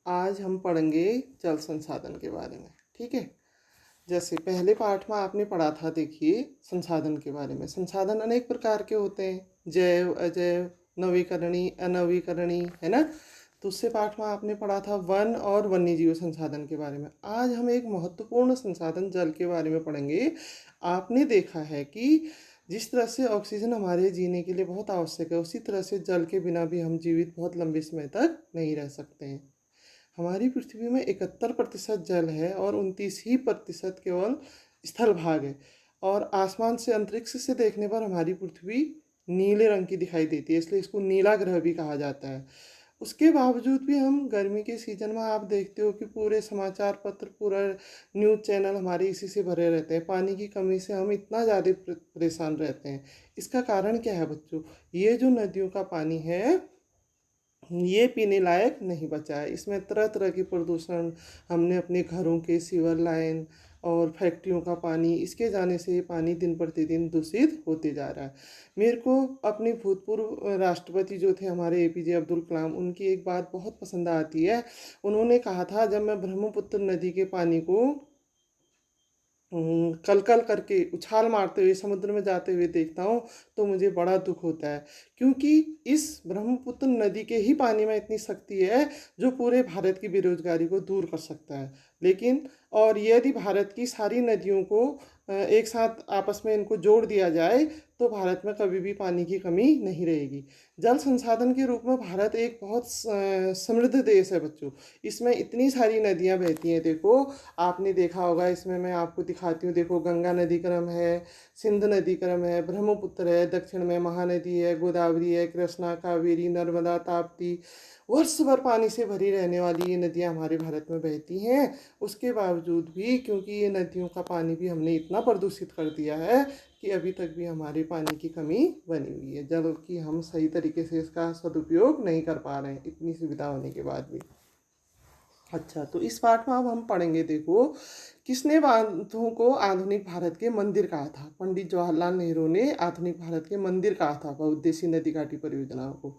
आज हम पढ़ेंगे जल संसाधन के बारे में। ठीक है, जैसे पहले पाठ में आपने पढ़ा था, देखिए संसाधन के बारे में। संसाधन अनेक प्रकार के होते हैं, जैव, अजैव, नवीकरणीय, अनवीकरणीय, है ना। दूसरे पाठ में आपने पढ़ा था वन और वन्यजीव संसाधन के बारे में। आज हम एक महत्वपूर्ण संसाधन जल के बारे में पढ़ेंगे। आपने देखा है कि जिस तरह से ऑक्सीजन हमारे जीने के लिए बहुत आवश्यक है, उसी तरह से जल के बिना भी हम जीवित बहुत लंबे समय तक नहीं रह सकते हैं। हमारी पृथ्वी में 71% जल है और 29% केवल स्थल भाग है। और आसमान से, अंतरिक्ष से देखने पर हमारी पृथ्वी नीले रंग की दिखाई देती है, इसलिए इसको नीला ग्रह भी कहा जाता है। उसके बावजूद भी हम गर्मी के सीजन में आप देखते हो कि पूरे समाचार पत्र, पूरा न्यूज़ चैनल हमारे इसी से भरे रहते हैं। पानी की कमी से हम इतना ज़्यादा परेशान रहते हैं। इसका कारण क्या है बच्चों? ये जो नदियों का पानी है, ये पीने लायक नहीं बचा है। इसमें तरह तरह की प्रदूषण, हमने अपने घरों के सीवर लाइन और फैक्ट्रियों का पानी, इसके जाने से ये पानी दिन प्रतिदिन दूषित होते जा रहा है। मेरे को अपने भूतपूर्व राष्ट्रपति जो थे हमारे APJ अब्दुल कलाम, उनकी एक बात बहुत पसंद आती है। उन्होंने कहा था, जब मैं ब्रह्मपुत्र नदी के पानी को कल कल करके उछाल मारते हुए समुद्र में जाते हुए देखता हूँ तो मुझे बड़ा दुख होता है, क्योंकि इस ब्रह्मपुत्र नदी के ही पानी में इतनी शक्ति है जो पूरे भारत की बेरोजगारी को दूर कर सकता है। लेकिन और यदि भारत की सारी नदियों को एक साथ आपस में इनको जोड़ दिया जाए तो भारत में कभी भी पानी की कमी नहीं रहेगी। जल संसाधन के रूप में भारत एक बहुत समृद्ध देश है बच्चों। इसमें इतनी सारी नदियाँ बहती हैं। देखो, आपने देखा होगा, इसमें मैं आपको दिखाती हूँ। देखो, गंगा नदी क्रम है, सिंध नदी क्रम है, ब्रह्मपुत्र है, दक्षिण में महानदी है, गोदावरी है, कृष्णा, कावेरी, नर्मदा, ताप्ती। वर्ष भर पानी से भरी रहने वाली ये नदियाँ हमारे भारत में बहती हैं। उसके बावजूद भी, क्योंकि ये नदियों का पानी भी हमने इतना प्रदूषित कर दिया है कि अभी तक भी हमारे पानी की कमी बनी हुई है। जल की हम सही तरीके से इसका सदुपयोग नहीं कर पा रहे हैं, इतनी सुविधा होने के बाद भी। अच्छा, तो इस पाठ में अब हम पढ़ेंगे। देखो, किसने बांधों को आधुनिक भारत के मंदिर कहा था? पंडित जवाहरलाल नेहरू ने आधुनिक भारत के मंदिर कहा था बहुउद्देशीय नदी घाटी परियोजनाओं को।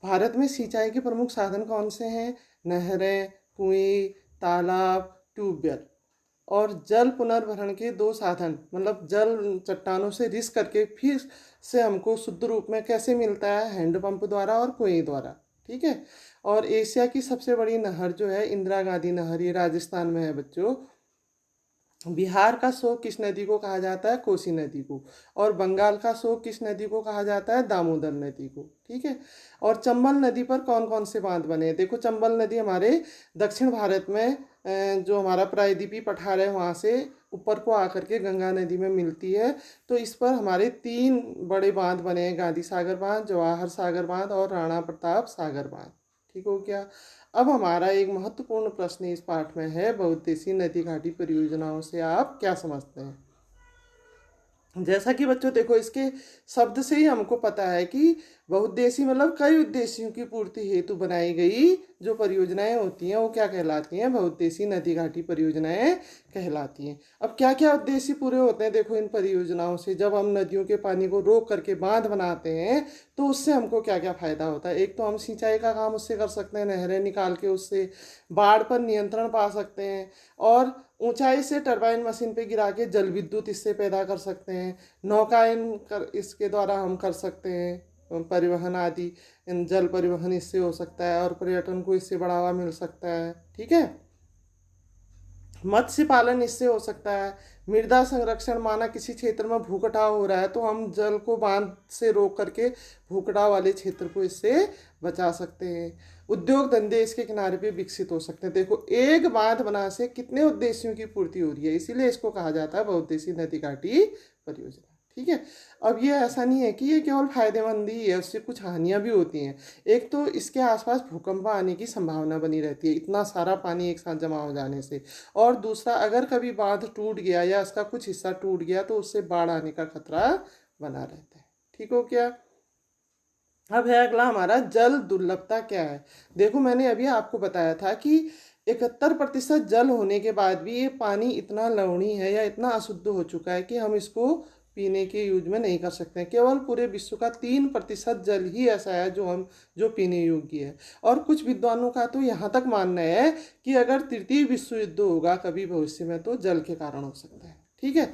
भारत में सिंचाई के प्रमुख साधन कौन से हैं? नहरें, कुएं, तालाब, ट्यूबवेल। और जल पुनर्भरण के दो साधन, मतलब जल चट्टानों से रिस करके फिर से हमको शुद्ध रूप में कैसे मिलता है? हैंडपंप द्वारा और कुएं द्वारा। ठीक है। और एशिया की सबसे बड़ी नहर जो है इंदिरा गांधी नहर, ये राजस्थान में है बच्चों। बिहार का शोक किस नदी को कहा जाता है? कोसी नदी को। और बंगाल का शोक किस नदी को कहा जाता है? दामोदर नदी को। ठीक है। और चंबल नदी पर कौन कौन से बांध बने हैं? देखो, चंबल नदी हमारे दक्षिण भारत में जो हमारा प्रायद्वीपीय पठार है वहाँ से ऊपर को आकर के गंगा नदी में मिलती है। तो इस पर हमारे 3 बड़े बांध बने हैं, गांधी सागर बांध, जवाहर सागर बांध और राणा प्रताप सागर बांध। ठीक हो गया। अब हमारा एक महत्वपूर्ण प्रश्न इस पाठ में है, बहुउद्देशीय नदी घाटी परियोजनाओं से आप क्या समझते हैं? जैसा कि बच्चों देखो, इसके शब्द से ही हमको पता है कि बहुउद्देशीय मतलब कई उद्देश्यों की पूर्ति हेतु बनाई गई जो परियोजनाएं होती हैं वो क्या कहलाती हैं? बहुउद्देशीय नदी घाटी परियोजनाएं कहलाती हैं। अब क्या क्या उद्देश्य पूरे होते हैं देखो इन परियोजनाओं से? जब हम नदियों के पानी को रोक करके बांध बनाते हैं तो उससे हमको क्या क्या फायदा होता है? एक तो हम सिंचाई का काम उससे कर सकते हैं, नहरें निकाल के उससे बाढ़ पर नियंत्रण पा सकते हैं। और ऊंचाई से टरबाइन मशीन पे गिरा के जल विद्युत इससे पैदा कर सकते हैं। नौकायन कर इसके द्वारा हम कर सकते हैं, परिवहन आदि, जल परिवहन इससे हो सकता है और पर्यटन को इससे बढ़ावा मिल सकता है। ठीक है। मत्स्य पालन इससे हो सकता है। मृदा संरक्षण, माना किसी क्षेत्र में भूकटाव हो रहा है तो हम जल को बांध से रोक करके भूकटाव वाले क्षेत्र को इससे बचा सकते हैं। उद्योग धंधे इसके किनारे पे विकसित हो सकते हैं। देखो, एक बांध बना से कितने उद्देश्यों की पूर्ति हो रही है, इसीलिए इसको कहा जाता है बहुउद्देशीय नदी घाटी परियोजना। ठीक है। अब ये ऐसा नहीं है कि ये केवल फायदेमंद ही है, उससे कुछ हानियां भी होती हैं। एक तो इसके आसपास भूकंप आने की संभावना बनी रहती है, इतना सारा पानी एक साथ जमा हो जाने से। और दूसरा, अगर कभी बांध टूट गया या इसका कुछ हिस्सा टूट गया तो उससे बाढ़ आने का खतरा बना रहता है। ठीक हो क्या? अब है अगला हमारा, जल दुर्लभता क्या है? देखो, मैंने अभी आपको बताया था कि 71% जल होने के बाद भी ये पानी इतना लवणीय है या इतना अशुद्ध हो चुका है कि हम इसको पीने के यूज में नहीं कर सकते हैं। केवल पूरे विश्व का 3% जल ही ऐसा है जो पीने योग्य है। और कुछ विद्वानों का तो यहाँ तक मानना है कि अगर तृतीय विश्व युद्ध होगा कभी भविष्य में तो जल के कारण हो सकता है। ठीक है।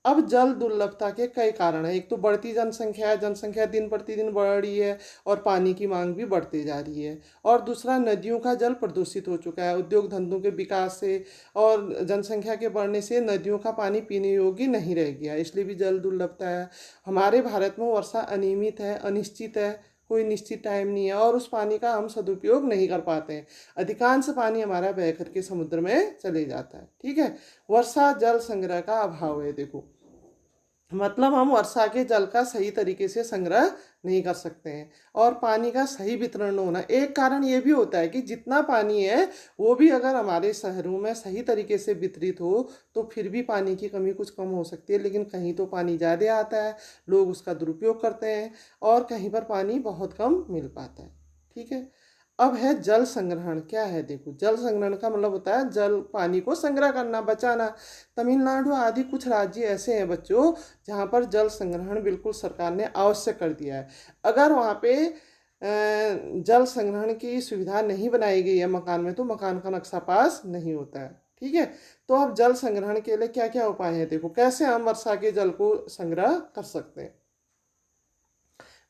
अब जल दुर्लभता के कई कारण हैं। एक तो बढ़ती जनसंख्या है, जनसंख्या दिन प्रतिदिन बढ़ रही है और पानी की मांग भी बढ़ती जा रही है। और दूसरा, नदियों का जल प्रदूषित हो चुका है उद्योग धंधों के विकास से, और जनसंख्या के बढ़ने से नदियों का पानी पीने योग्य नहीं रह गया, इसलिए भी जल दुर्लभता है। हमारे भारत में वर्षा अनियमित है, अनिश्चित है, कोई निश्चित टाइम नहीं है, और उस पानी का हम सदुपयोग नहीं कर पाते हैं। अधिकांश पानी हमारा बह करके समुद्र में चले जाता है। ठीक है। वर्षा जल संग्रह का अभाव है। देखो, मतलब हम वर्षा के जल का सही तरीके से संग्रह नहीं कर सकते हैं। और पानी का सही वितरण होना, एक कारण ये भी होता है कि जितना पानी है वो भी अगर हमारे शहरों में सही तरीके से वितरित हो तो फिर भी पानी की कमी कुछ कम हो सकती है। लेकिन कहीं तो पानी ज़्यादा आता है, लोग उसका दुरुपयोग करते हैं, और कहीं पर पानी बहुत कम मिल पाता है। ठीक है। अब है जल संग्रहण। क्या है? देखो, जल संग्रहण का मतलब होता है जल, पानी को संग्रह करना, बचाना। तमिलनाडु आदि कुछ राज्य ऐसे हैं बच्चों जहाँ पर जल संग्रहण बिल्कुल सरकार ने आवश्यक कर दिया है। अगर वहाँ पे जल संग्रहण की सुविधा नहीं बनाई गई है मकान में तो मकान का नक्शा पास नहीं होता है। ठीक है। तो अब जल संग्रहण के लिए क्या क्या उपाय हैं? देखो, कैसे हम वर्षा के जल को संग्रह कर सकते हैं।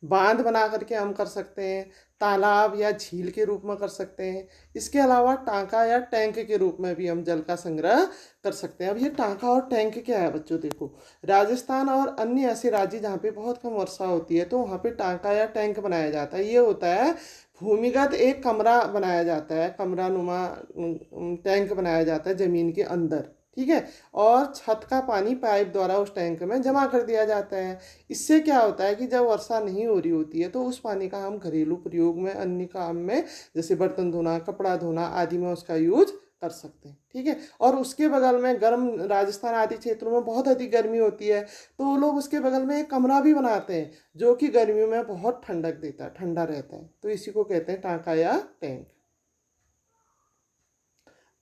बांध बना करके हम कर सकते हैं, तालाब या झील के रूप में कर सकते हैं। इसके अलावा टांका या टैंक के रूप में भी हम जल का संग्रह कर सकते हैं। अब ये टांका और टैंक क्या है बच्चों? देखो, राजस्थान और अन्य ऐसे राज्य जहाँ पे बहुत कम वर्षा होती है तो वहाँ पे टांका या टैंक बनाया जाता है। ये होता है भूमिगत एक कमरा बनाया जाता है, कमरा नुमा टैंक बनाया जाता है ज़मीन के अंदर। ठीक है। और छत का पानी पाइप द्वारा उस टैंक में जमा कर दिया जाता है। इससे क्या होता है कि जब वर्षा नहीं हो रही होती है तो उस पानी का हम घरेलू प्रयोग में, अन्य काम में, जैसे बर्तन धोना, कपड़ा धोना आदि में उसका यूज कर सकते हैं। ठीक है। और उसके बगल में गर्म, राजस्थान आदि क्षेत्रों में बहुत अधिक गर्मी होती है तो वो लोग उसके बगल में एक कमरा भी बनाते हैं जो कि गर्मियों में बहुत ठंडक देता है, ठंडा रहता है। तो इसी को कहते हैं टांका या टैंक।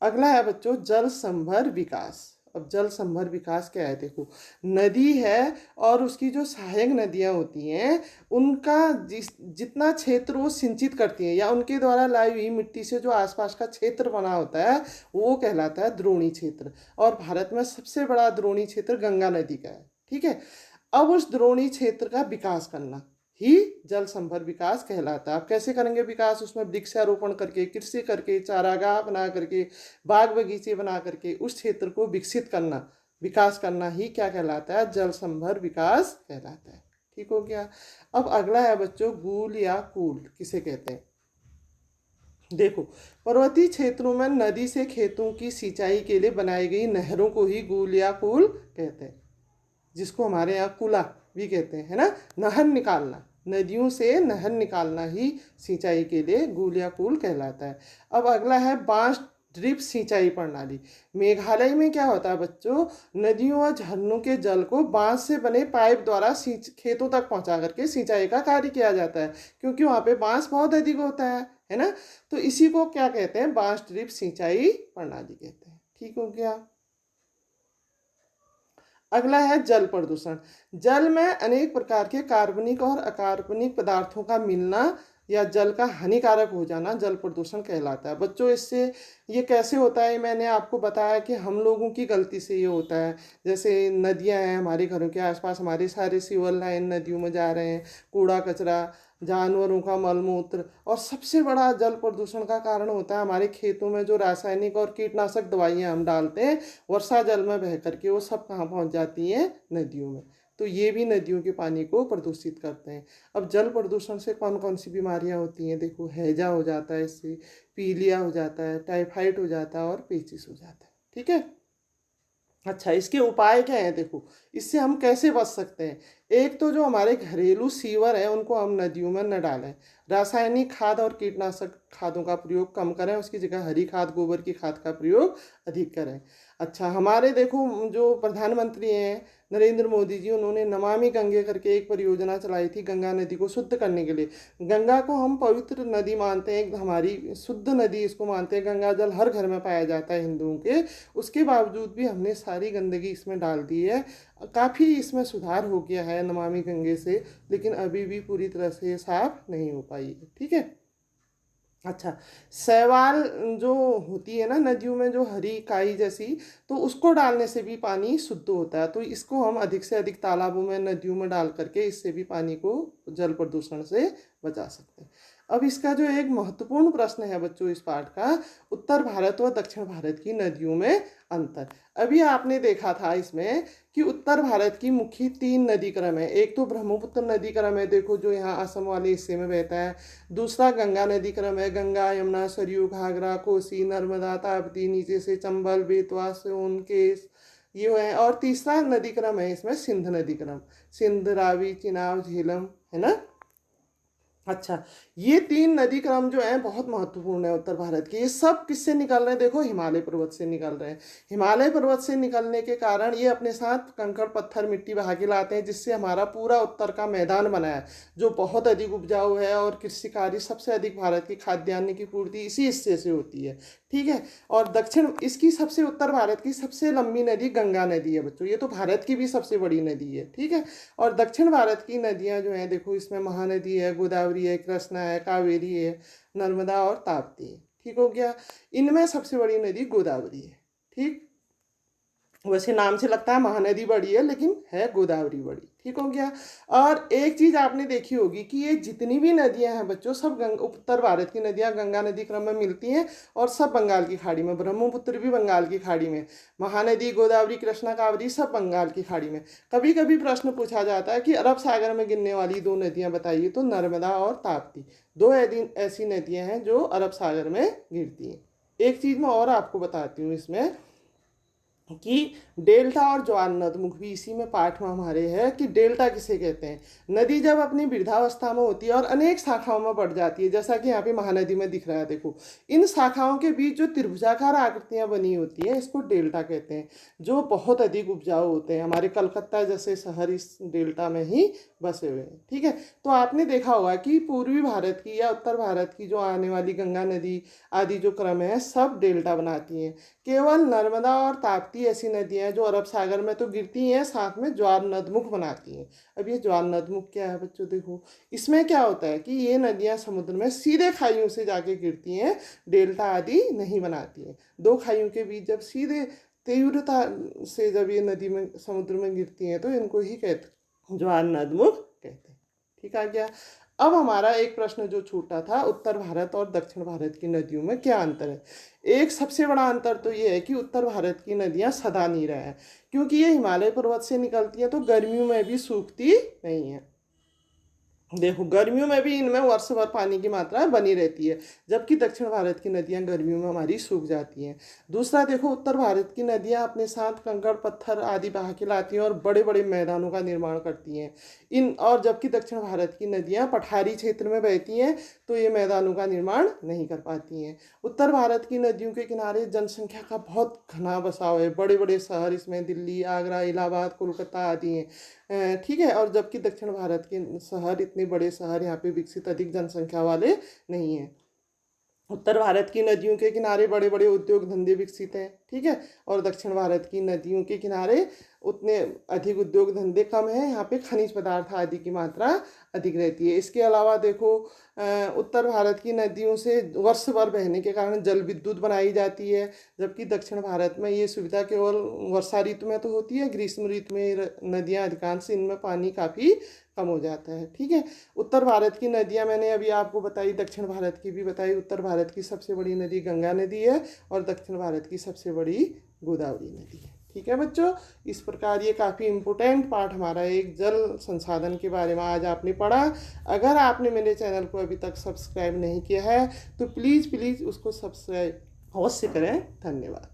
अगला है बच्चों जल संभर विकास। अब जल संभर विकास क्या है? देखो, नदी है और उसकी जो सहायक नदियाँ होती हैं उनका जितना क्षेत्र वो सिंचित करती हैं या उनके द्वारा लाई हुई मिट्टी से जो आसपास का क्षेत्र बना होता है वो कहलाता है द्रोणी क्षेत्र। और भारत में सबसे बड़ा द्रोणी क्षेत्र गंगा नदी का है। ठीक है। अब उस द्रोणी क्षेत्र का विकास करना ही जल संभर विकास कहलाता है। आप कैसे करेंगे विकास? उसमें वृक्षारोपण करके, कृषि करके, चारागाह बना करके, बाग बगीचे बना करके उस क्षेत्र को विकसित करना, विकास करना ही क्या कहलाता है? जल संभर विकास कहलाता है। ठीक हो गया। अब अगला है बच्चों गूल या कूल किसे कहते हैं? देखो, पर्वतीय क्षेत्रों में नदी से खेतों की सिंचाई के लिए बनाई गई नहरों को ही गूल या कूल कहते हैं, जिसको हमारे यहाँ कुला भी कहते हैं, है ना। नहर निकालना, नदियों से नहर निकालना ही सिंचाई के लिए गूल या कूल कहलाता है। अब अगला है बांस ड्रिप सिंचाई प्रणाली। मेघालय में क्या होता है बच्चों? नदियों और झरनों के जल को बांस से बने पाइप द्वारा खेतों तक पहुंचा करके सिंचाई का कार्य किया जाता है, क्योंकि वहाँ पे बांस बहुत अधिक होता है ना। तो इसी को क्या कहते हैं? बांस ड्रिप सिंचाई प्रणाली कहते हैं। ठीक हो गया। अगला है जल प्रदूषण। जल में अनेक प्रकार के कार्बनिक और अकार्बनिक पदार्थों का मिलना या जल का हानिकारक हो जाना जल प्रदूषण कहलाता है। बच्चों, इससे ये कैसे होता है? मैंने आपको बताया कि हम लोगों की गलती से ये होता है। जैसे नदियां हैं हमारे घरों के आसपास, हमारे सारे सीवर लाइन नदियों में जा रहे हैं, कूड़ा कचरा, जानवरों का मलमूत्र, और सबसे बड़ा जल प्रदूषण का कारण होता है हमारे खेतों में जो रासायनिक और कीटनाशक दवाइयाँ हम डालते हैं वर्षा जल में बह करके, वो सब कहाँ पहुँच जाती हैं? नदियों में। तो ये भी नदियों के पानी को प्रदूषित करते हैं। अब जल प्रदूषण से कौन कौन सी बीमारियां होती हैं? देखो, हैजा हो जाता है, इससे पीलिया हो जाता है, टाइफाइड हो जाता है और पेचिस हो जाता है। ठीक है। अच्छा, इसके उपाय क्या हैं? देखो, इससे हम कैसे बच सकते हैं? एक तो जो हमारे घरेलू सीवर हैं उनको हम नदियों में न डालें, रासायनिक खाद और कीटनाशक खादों का प्रयोग कम करें, उसकी जगह हरी खाद, गोबर की खाद का प्रयोग अधिक करें। अच्छा, हमारे देखो जो प्रधानमंत्री हैं नरेंद्र मोदी जी, उन्होंने नमामि गंगे करके एक परियोजना चलाई थी गंगा नदी को शुद्ध करने के लिए। गंगा को हम पवित्र नदी मानते हैं, हमारी शुद्ध नदी इसको मानते हैं। गंगा जल हर घर में पाया जाता है हिंदुओं के, उसके बावजूद भी हमने सारी गंदगी इसमें डाल दी है। काफ़ी इसमें सुधार हो गया है नमामि गंगे से, लेकिन अभी भी पूरी तरह से साफ नहीं हो पाई है। ठीक है। अच्छा, शैवाल जो होती है ना नदियों में, जो हरी काई जैसी, तो उसको डालने से भी पानी शुद्ध होता है। तो इसको हम अधिक से अधिक तालाबों में, नदियों में डाल करके इससे भी पानी को, जल प्रदूषण से बचा सकते हैं। अब इसका जो एक महत्वपूर्ण प्रश्न है बच्चों इस पाठ का, उत्तर भारत और दक्षिण भारत की नदियों में अंतर। अभी आपने देखा था इसमें कि उत्तर भारत की मुख्य 3 नदी क्रम है। एक तो ब्रह्मपुत्र नदी क्रम है, देखो जो यहाँ असम वाले हिस्से में बहता है। दूसरा गंगा नदी क्रम है, गंगा, यमुना, सरयू, घाघरा, कोसी, नर्मदा, ताप्ती, नीचे से चंबल, बेतवा, सोन, केस, ये है। और तीसरा नदी क्रम है इसमें सिंध नदी क्रम, सिंध, रावी, चिनाब, झेलम, है ना। अच्छा, ये 3 नदी क्रम जो हैं बहुत महत्वपूर्ण है उत्तर भारत के। ये सब किससे निकल रहे हैं, देखो हिमालय पर्वत से निकल रहे हैं। हिमालय पर्वत से निकलने के कारण ये अपने साथ कंकड़, पत्थर, मिट्टी बहा के लाते हैं, जिससे हमारा पूरा उत्तर का मैदान बना है, जो बहुत अधिक उपजाऊ है। और कृषि कार्य सबसे अधिक, भारत की खाद्यान्न की पूर्ति इसी हिस्से से होती है। ठीक है। और दक्षिण, इसकी सबसे, उत्तर भारत की सबसे लंबी नदी गंगा नदी है बच्चों, ये तो भारत की भी सबसे बड़ी नदी है। ठीक है। और दक्षिण भारत की नदियां जो हैं, देखो इसमें महानदी है, गोदावरी है, कृष्णा है, कावेरी है, नर्मदा और ताप्ती है। ठीक हो गया। इनमें सबसे बड़ी नदी गोदावरी है। ठीक, वैसे नाम से लगता है महानदी बड़ी है, लेकिन है गोदावरी बड़ी। ठीक हो गया। और एक चीज़ आपने देखी होगी कि ये जितनी भी नदियां हैं बच्चों, सब उत्तर भारत की नदियां गंगा नदी क्रम में मिलती हैं, और सब बंगाल की खाड़ी में। ब्रह्मपुत्र भी बंगाल की खाड़ी में, महानदी, गोदावरी, कृष्णा, कावेरी सब बंगाल की खाड़ी में। कभी कभी प्रश्न पूछा जाता है कि अरब सागर में गिरने वाली 2 नदियां बताइए, तो नर्मदा और ताप्ती 2 ऐसी नदियां हैं जो अरब सागर में गिरती हैं। एक चीज़ मैं और आपको बताती हूँ इसमें, कि डेल्टा और ज्वार नदमुख भी इसी में पाठ में हमारे है कि डेल्टा किसे कहते हैं। नदी जब अपनी वृद्धावस्था में होती है और अनेक शाखाओं में बढ़ जाती है, जैसा कि यहाँ पे महानदी में दिख रहा है, देखो इन शाखाओं के बीच जो त्रिभुजाकार आकृतियां बनी होती है, इसको डेल्टा कहते हैं, जो बहुत अधिक उपजाऊ होते हैं। हमारे कलकत्ता जैसे शहर इस डेल्टा में ही बसे हुए हैं। ठीक है। तो आपने देखा होगा कि पूर्वी भारत की या उत्तर भारत की जो आने वाली गंगा नदी आदि जो क्रम है, सब डेल्टा बनाती हैं। केवल नर्मदा और ताप्ती ऐसी नदियां हैं जो अरब सागर में तो गिरती हैं, साथ में ज्वार नदमुख बनाती हैं। अब ये ज्वार नदमुख क्या है बच्चों, देखो इसमें क्या होता है कि ये नदियां समुद्र में सीधे खाइयों से जाके गिरती हैं, डेल्टा आदि नहीं बनाती हैं। 2 खाइयों के बीच जब सीधे तीव्रता से जब ये नदी में, समुद्र में गिरती हैं, तो इनको ही कहते, ज्वार नदमुख कहते हैं। ठीक आ गया। अब हमारा एक प्रश्न जो छूटा था, उत्तर भारत और दक्षिण भारत की नदियों में क्या अंतर है। एक सबसे बड़ा अंतर तो ये है कि उत्तर भारत की नदियां सदा नीरा है, क्योंकि ये हिमालय पर्वत से निकलती हैं, तो गर्मियों में भी सूखती नहीं है। देखो गर्मियों में भी इनमें वर्ष भर पानी की मात्रा बनी रहती है, जबकि दक्षिण भारत की नदियां गर्मियों में हमारी सूख जाती हैं। दूसरा, देखो उत्तर भारत की नदियां अपने साथ कंकड़, पत्थर आदि बहा के लाती हैं और बड़े बड़े मैदानों का निर्माण करती हैं। और जबकि दक्षिण भारत की नदियां पठारी क्षेत्र में बहती हैं, तो ये मैदानों का निर्माण नहीं कर पाती हैं। उत्तर भारत की नदियों के किनारे जनसंख्या का बहुत घना बसाव है, बड़े बड़े शहर इसमें दिल्ली, आगरा, इलाहाबाद, कोलकाता आदि हैं। ठीक है। और जबकि दक्षिण भारत के शहर, इतने बड़े शहर यहाँ पे विकसित अधिक जनसंख्या वाले नहीं हैं। उत्तर भारत की नदियों के किनारे बड़े बड़े उद्योग धंधे विकसित हैं। ठीक है। और दक्षिण भारत की नदियों के किनारे उतने अधिक उद्योग धंधे कम हैं, यहाँ पे खनिज पदार्थ आदि की मात्रा अधिक रहती है। इसके अलावा देखो उत्तर भारत की नदियों से वर्ष भर बहने के कारण जल विद्युत बनाई जाती है, जबकि दक्षिण भारत में ये सुविधा केवल वर्षा ऋतु में तो होती है, ग्रीष्म ऋतु में नदियाँ अधिकांश, इनमें पानी काफ़ी कम हो जाता है। ठीक है। उत्तर भारत की नदियाँ मैंने अभी आपको बताई, दक्षिण भारत की भी बताई। उत्तर भारत की सबसे बड़ी नदी गंगा नदी है, और दक्षिण भारत की सबसे बड़ी गोदावरी नदी है। ठीक है बच्चों, इस प्रकार ये काफ़ी इम्पोर्टेंट पार्ट हमारा एक जल संसाधन के बारे में आज आपने पढ़ा। अगर आपने मेरे चैनल को अभी तक सब्सक्राइब नहीं किया है, तो प्लीज़ उसको सब्सक्राइब अवश्य करें। धन्यवाद।